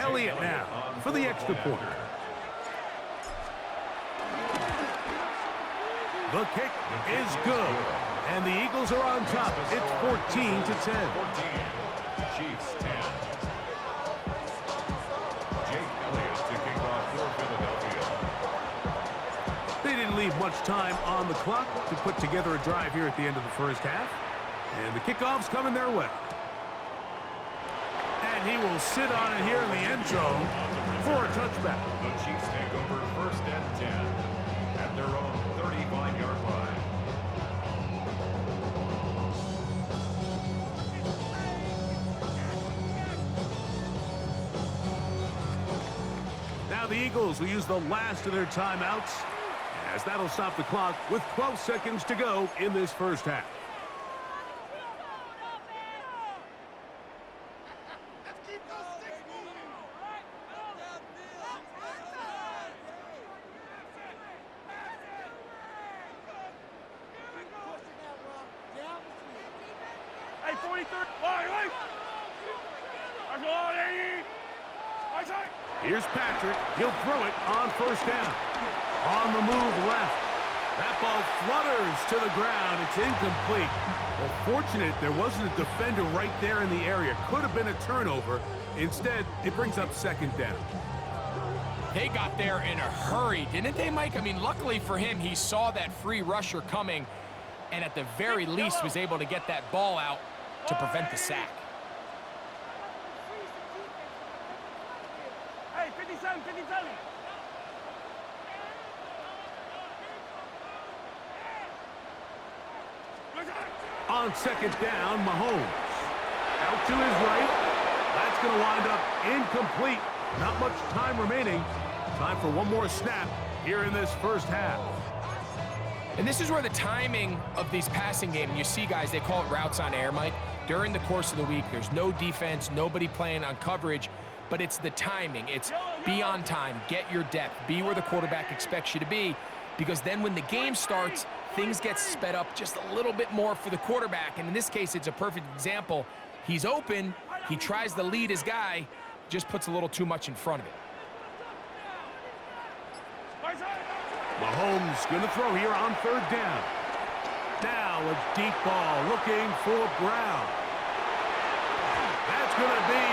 Elliott now for the extra point. The kick is good, and the Eagles are on top. It's 14-10. 14, Chiefs 10. Jake Elliott to kick off for Philadelphia. They didn't leave much time on the clock to put together a drive here at the end of the first half. And the kickoff's coming their way. And he will sit on it here in the end zone for a touchback. The Chiefs take over first and 10 at their own 35-yard line. Now the Eagles will use the last of their timeouts, as that'll stop the clock with 12 seconds to go in this first half. Here's Patrick. He'll throw it on first down. On the move left. That ball flutters to the ground. It's incomplete. Well, fortunate there wasn't a defender right there in the area. Could have been a turnover. Instead, it brings up second down. They got there in a hurry, didn't they, Mike? I mean, luckily for him, he saw that free rusher coming and at the very least was able to get that ball out to prevent the sack. On second down, Mahomes. Out to his right. That's going to wind up incomplete. Not much time remaining. Time for one more snap here in this first half. And this is where the timing of these passing games, you see guys, they call it routes on air, Mike. During the course of the week, there's no defense, nobody playing on coverage, but it's the timing. It's be on time, get your depth, be where the quarterback expects you to be, because then when the game starts, things get sped up just a little bit more for the quarterback. And in this case, it's a perfect example. He's open, he tries to lead his guy, just puts a little too much in front of it. Mahomes going to throw here on third down. Now a deep ball looking for Brown. That's going to be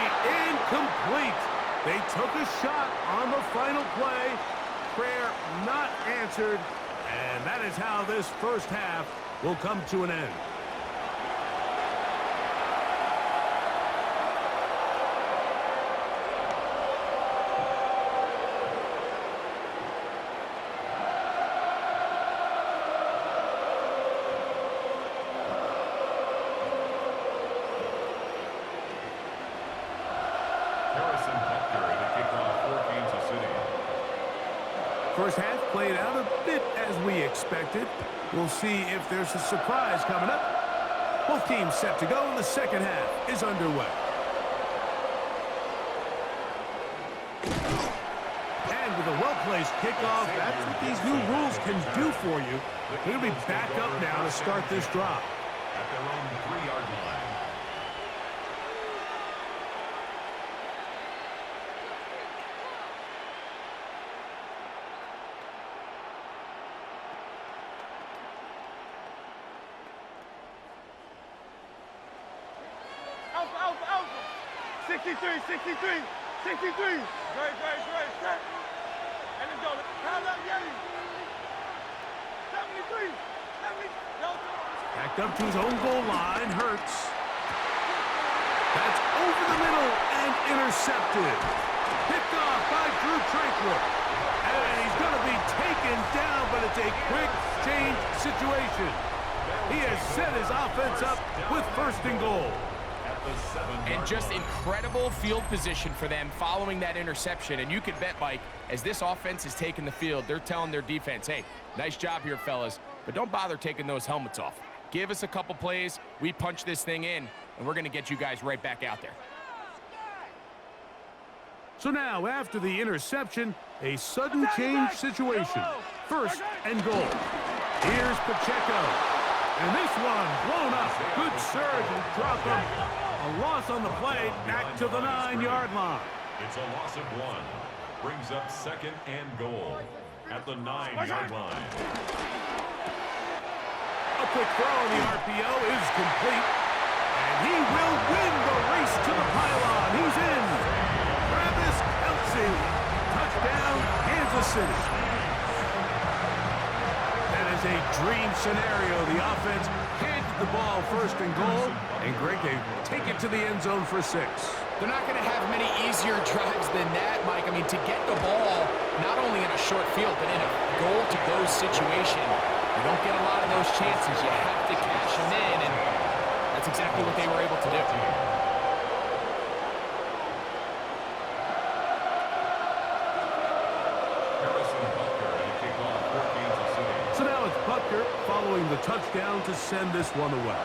incomplete. They took a shot on the final play. Prayer not answered. And that is how this first half will come to an end. First half played out a bit as we expected. We'll see if there's a surprise coming up. Both teams set to go, and the second half is underway. And with a well-placed kickoff, that's what these new rules can do for you. They're going to be back up now to start this drive. At their own 3-yard line. Alpha. 63. Great. Set. And it's going. Pound up, Yeti. 73. Backed up to his own goal line. Hurts. That's over the middle and intercepted. Picked off by Drew Tranquill. And he's going to be taken down, but it's a quick change situation. He has set his offense up with first and goal. And just incredible field position for them following that interception. And you could bet, Mike, as this offense is taking the field, they're telling their defense, hey, nice job here, fellas, but don't bother taking those helmets off. Give us a couple plays, we punch this thing in, and we're going to get you guys right back out there. So now, after the interception, a sudden change situation. First and goal. Here's Pacheco. And this one blown up. Good surge and drop him. A loss on the play, back to the 9-yard line. It's a loss of 1. Brings up 2nd and goal at the 9-yard line. A quick throw on the RPO is complete. And he will win the race to the pylon. He's in. Travis Kelce. Touchdown, Kansas City. That is a dream scenario. The offense handed the ball 1st and goal. And Greg, they take it to the end zone for 6. They're not going to have many easier drives than that, Mike. I mean, to get the ball, not only in a short field, but in a goal-to-go situation, you don't get a lot of those chances. You have to cash them in, and that's exactly what they were able to do. So now it's Butker following the touchdown to send this one away.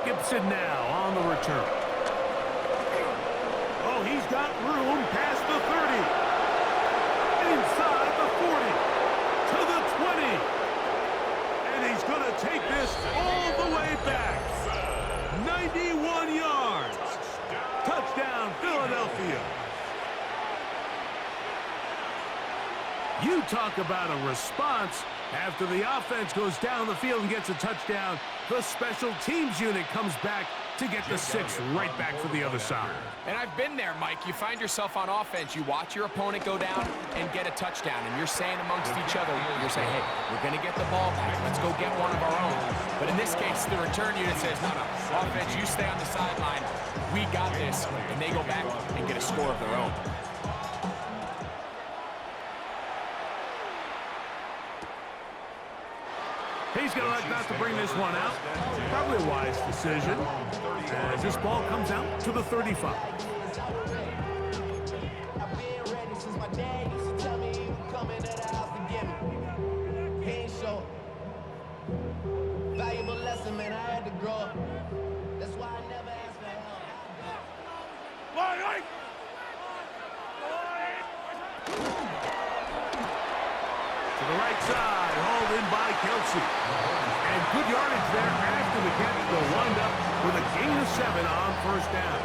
Gibson now on the return. Oh, he's got room past the 30. Inside the 40. To the 20. And he's going to take this all the way back. 91 yards. Touchdown, Philadelphia. You talk about a response. After the offense goes down the field and gets a touchdown, the special teams unit comes back to get the 6 right back for the other side. And I've been there, Mike. You find yourself on offense, you watch your opponent go down and get a touchdown, and you're saying amongst each other, you're saying, hey, we're going to get the ball back. Let's go get one of our own. But in this case, the return unit says, no, offense, you stay on the sideline. We got this. And they go back and get a score of their own. He's going to like not to bring this one out. Probably a wise decision as this ball comes out to the 35. Valuable lesson, man. I had to grow up. That's why I never asked for help. To the right side, hauled in by Kelce. And good yardage there after the catch. They'll wind up with a gain of 7 on 1st down.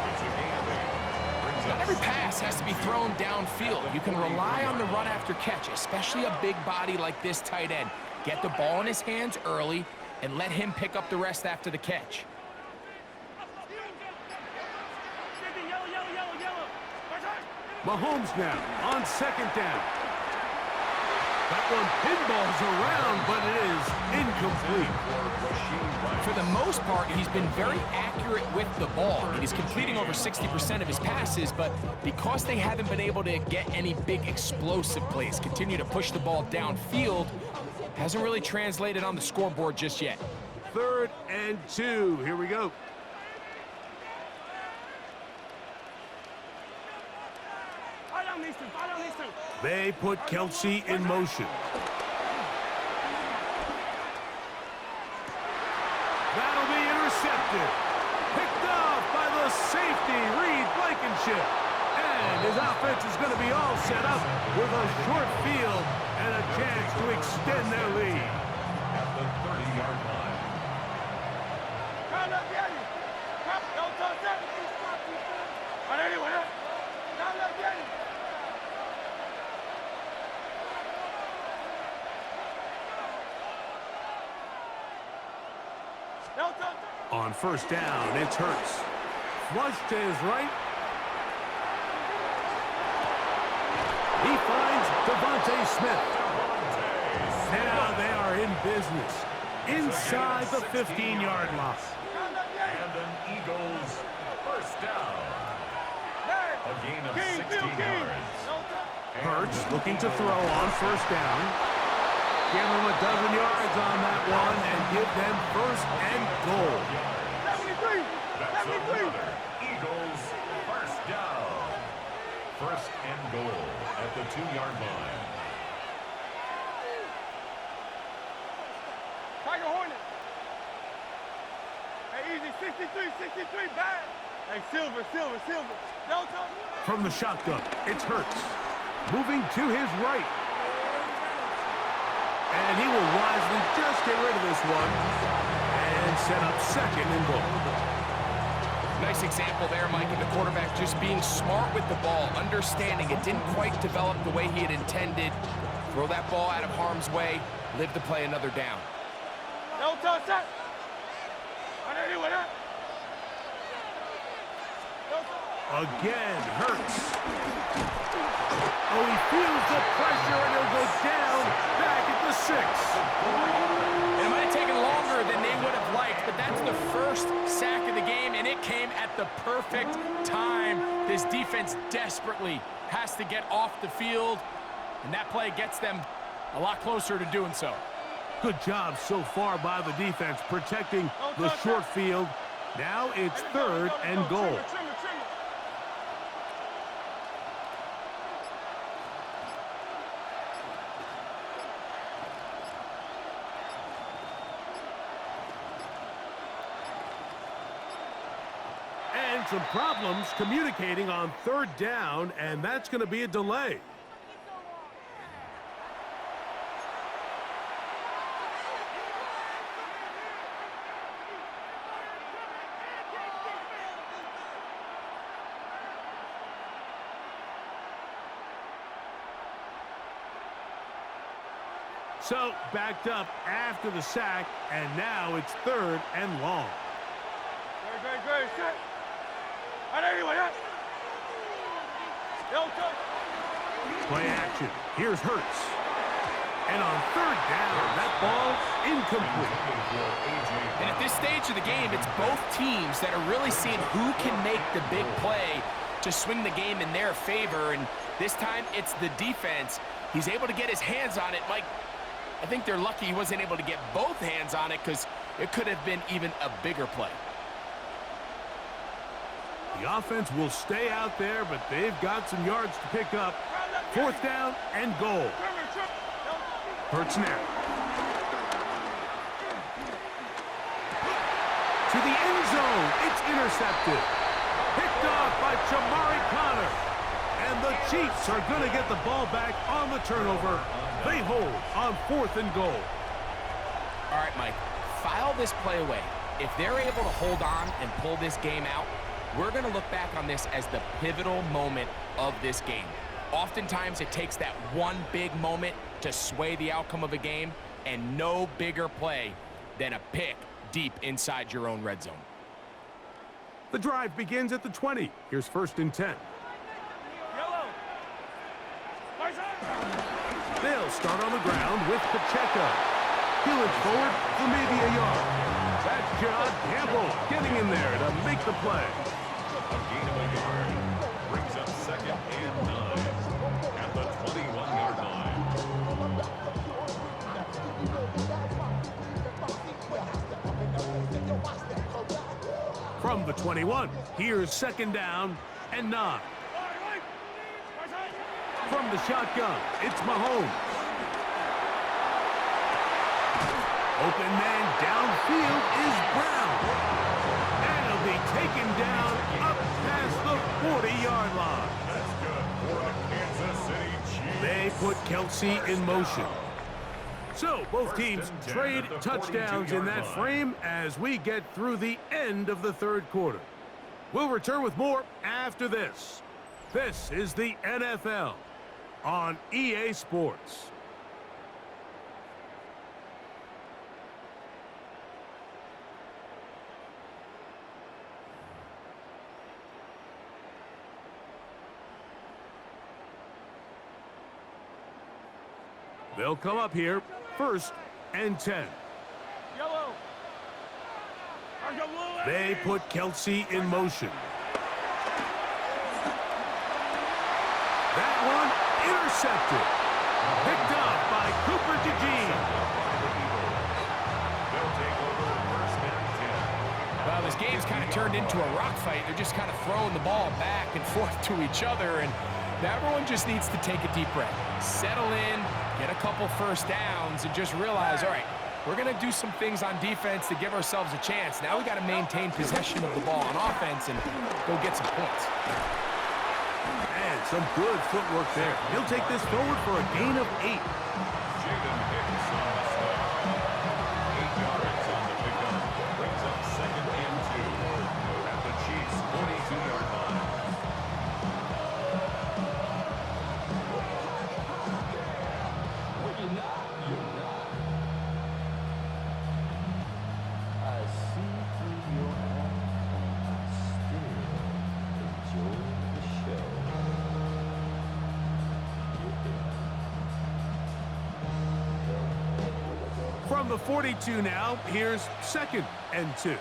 Not every pass has to be thrown downfield. You can rely on the run after catch, especially a big body like this tight end. Get the ball in his hands early and let him pick up the rest after the catch. Mahomes now on 2nd down. That one pinballs around, but it is incomplete. For the most part, he's been very accurate with the ball. I mean, he's completing over 60% of his passes, but because they haven't been able to get any big explosive plays, continue to push the ball downfield, hasn't really translated on the scoreboard just yet. 3rd and 2. Here we go. They put Kelce in motion. That'll be intercepted. Picked off by the safety, Reed Blankenship. And his offense is going to be all set up with a short field and a chance to extend their lead. At the 30-yard line. On 1st down, it's Hurts. Flush to his right. He finds Devontae Smith. Now they are in business inside the 15-yard line. And an Eagles 1st down. A gain of 16 yards. Hurts looking to throw on 1st down. Give them a dozen yards on that one and give them 1st and goal. 73! That's another Eagles 1st down. 1st and goal at the 2-yard line. Tiger Hornet. Hey, easy. 63, bad. Hey, Silver. Delta. From the shotgun, it's Hurts. Moving to his right. And he will wisely just get rid of this one and set up 2nd and goal. Nice example there, Mike, of the quarterback just being smart with the ball, understanding it didn't quite develop the way he had intended. Throw that ball out of harm's way, live to play another down. Don't touch that. Again, Hurts. Oh, he feels the pressure, and he'll go down back at the 6. It might have taken longer than they would have liked, but that's the first sack of the game, and it came at the perfect time. This defense desperately has to get off the field, and that play gets them a lot closer to doing so. Good job so far by the defense protecting the short field. Now it's 3rd and goal. And some problems communicating on 3rd down, and that's going to be a delay. So, backed up after the sack, and now it's 3rd and long. Great. Set. Play action. Here's Hurts. And on 3rd down, that ball's incomplete. And at this stage of the game, it's both teams that are really seeing who can make the big play to swing the game in their favor. And this time, it's the defense. He's able to get his hands on it. Mike, I think they're lucky he wasn't able to get both hands on it because it could have been even a bigger play. The offense will stay out there, but they've got some yards to pick up. 4th down and goal. Hurts now. To the end zone. It's intercepted. Picked off by Jamari Connor. And the Chiefs are going to get the ball back on the turnover. They hold on 4th and goal. All right, Mike, file this play away. If they're able to hold on and pull this game out, we're going to look back on this as the pivotal moment of this game. Oftentimes, it takes that one big moment to sway the outcome of a game, and no bigger play than a pick deep inside your own red zone. The drive begins at the 20. Here's 1st and 10. They'll start on the ground with Pacheco. He'll look forward for maybe a yard. That's John Campbell getting in there to make the play. A gain of a yard brings up 2nd and 9 at the 21-yard line. From the 21, here's 2nd down and 9. From the shotgun, it's Mahomes. Open man downfield is Brown. And he'll be taken down up past the 40-yard line. That's good for the Kansas City Chiefs. They put Kelsey in motion. So both teams trade touchdowns in that frame as we get through the end of the 3rd quarter. We'll return with more after this. This is the NFL on EA Sports. They'll come up here, 1st and 10. They put Kelsey in motion. That one intercepted. Picked up by Cooper DeJean. They'll take over 1st and 10. Well, this game's kind of turned into a rock fight. They're just kind of throwing the ball back and forth to each other, and everyone just needs to take a deep breath. Settle in, get a couple 1st downs, and just realize, all right, we're going to do some things on defense to give ourselves a chance. Now we got to maintain possession of the ball on offense and go get some points. And some good footwork there. He'll take this forward for a gain of 8. Jaden Hicks on the stop. 8 yards on the pickup. Brings up 2nd and 2 at the Chiefs From the 42 now, here's 2nd and 2. Great,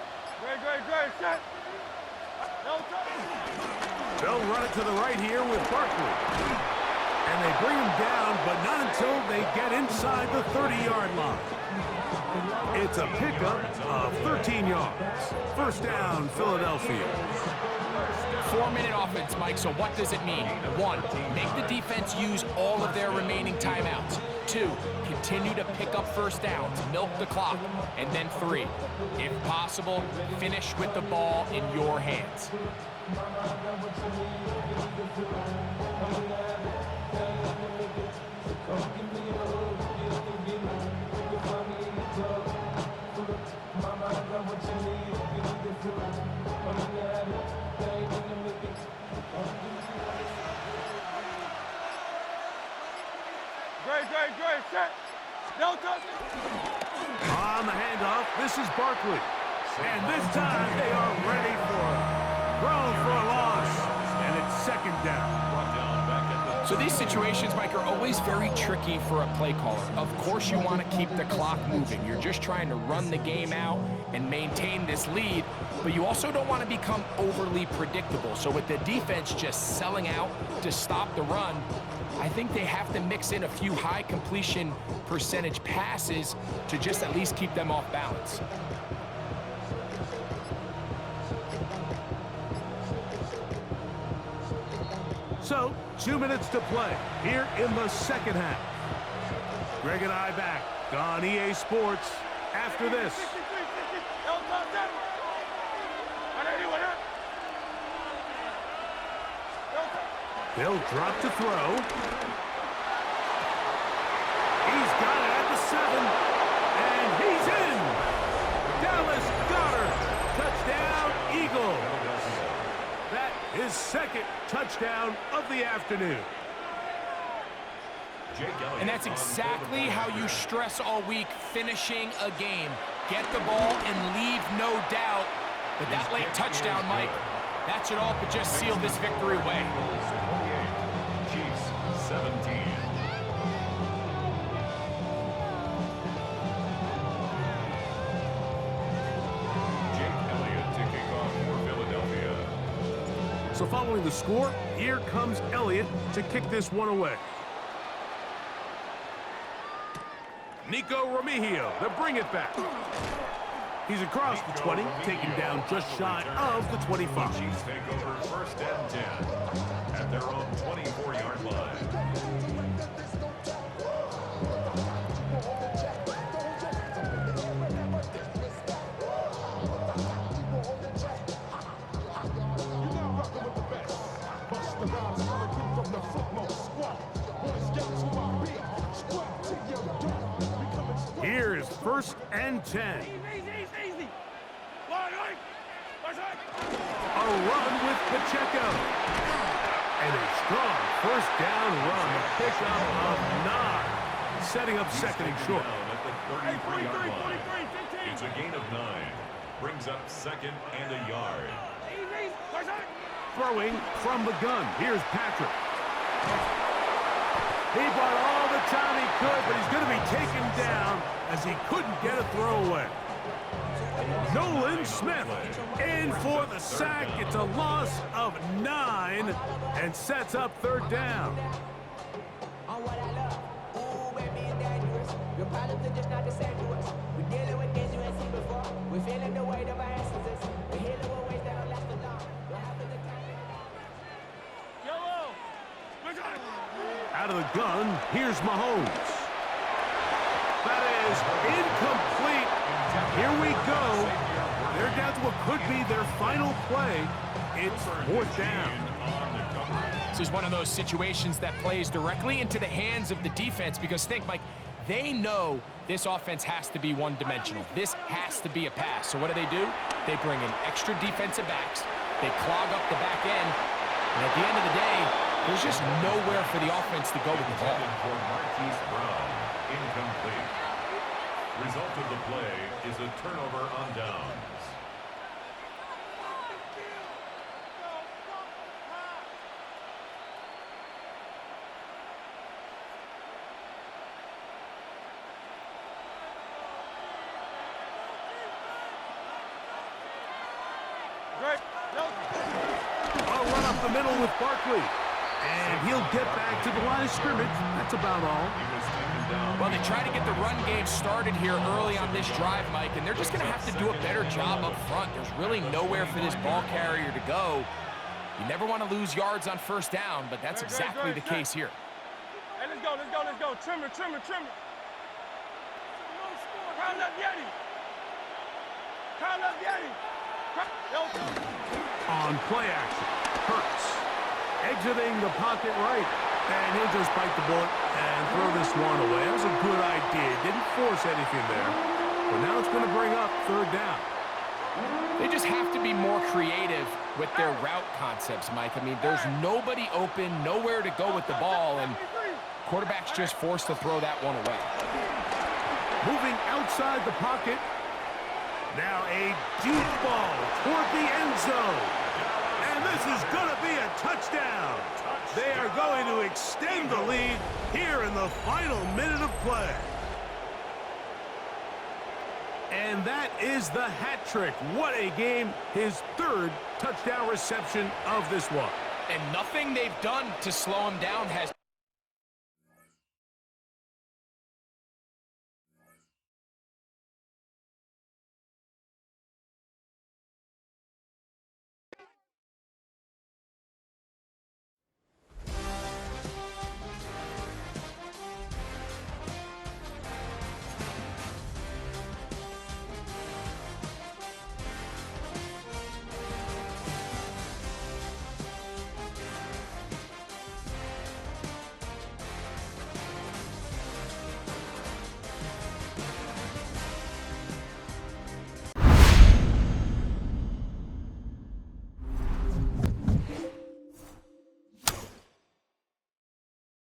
set. No touch. They'll run it to the right here with Barkley. And they bring him down, but not until they get inside the 30-yard line. It's a pickup of 13 yards. First down, Philadelphia. 4-minute offense, Mike, so what does it mean? 1, make the defense use all of their remaining timeouts. 2, continue to pick up first downs, milk the clock. And then 3, if possible, finish with the ball in your hands. Great, set. No touch. On the handoff, this is Barkley. And this time they are ready for it. Thrown for a loss. And it's 2nd down. So these situations, Mike, are always very tricky for a play caller. Of course you want to keep the clock moving. You're just trying to run the game out and maintain this lead, but you also don't want to become overly predictable. So with the defense just selling out to stop the run, I think they have to mix in a few high completion percentage passes to just at least keep them off balance. So, 2 minutes to play here in the 2nd half. Greg and I back on EA Sports after this. No touch. They'll drop to throw. He's got it at the 7, and he's in. Dallas Goedert, touchdown, Eagle. That is 2nd touchdown of the afternoon. And that's exactly how you stress all week, finishing a game. Get the ball and leave no doubt. But that late touchdown, Mike, that should all but just seal this victory away. Chiefs 17. Jake Elliott to kick off for Philadelphia. So following the score, here comes Elliott to kick this one away. Nico Remigio, they bring it back. He's across the 20, taken down just shy of the 25. Chiefs take over 1st and 10 at their own 24-yard line. Here is 1st and 10. Easy. A run with Pacheco. And a strong 1st down run. A pickup of 9. Setting up 2nd and short. At the 33-yard line. It's a gain of 9. Brings up 2nd and a yard. Throwing from the gun. Here's Patrick. He bought all the time he could, but he's going to be taken down as he couldn't get a throwaway. Nolan Smith in for the sack. It's a loss of 9 and sets up 3rd down. On what I love. Ooh, baby, it's dangerous. Your problems are just not the same to us. We're dealing with things you ain't seen before. We're feeling the weight of our instances. We're healing with ways that don't last for long. We're having the time. Out of the gun, here's Mahomes. That is incomplete. Here we go. They're down to what could be their final play. It's 4th down. This is one of those situations that plays directly into the hands of the defense because think, Mike, they know this offense has to be one-dimensional. This has to be a pass. So what do? They bring in extra defensive backs. They clog up the back end. And at the end of the day, there's just nowhere for the offense to go with the ball. For Marquise Brown, incomplete. Result of the play is a turnover on downs. middle with Barkley. And he'll get back to the line of scrimmage. That's about all. He was taken down. Well, they try to get the run game started here early on this drive, Mike, and they're just going to have to do a better job up front. There's really nowhere for this ball carrier to go. You never want to lose yards on first down, but that's exactly the case here. Hey, let's go, let's go, let's go. Trimmer, trimmer, trimmer. Kyle up, Yeti. Kyle up, Yeti. On play action, Hurts exiting the pocket right. And he'll just bite the bullet and throw this one away. That was a good idea. Didn't force anything there. But now it's going to bring up third down. They just have to be more creative with their route concepts, Mike. I mean, there's nobody open, nowhere to go with the ball, and quarterback's just forced to throw that one away. Moving outside the pocket. Now a deep ball toward the end zone. And this is going to be a touchdown. They are going to extend the lead here in the final minute of play. And that is the hat trick. What a game. His third touchdown reception of this one. And nothing they've done to slow him down has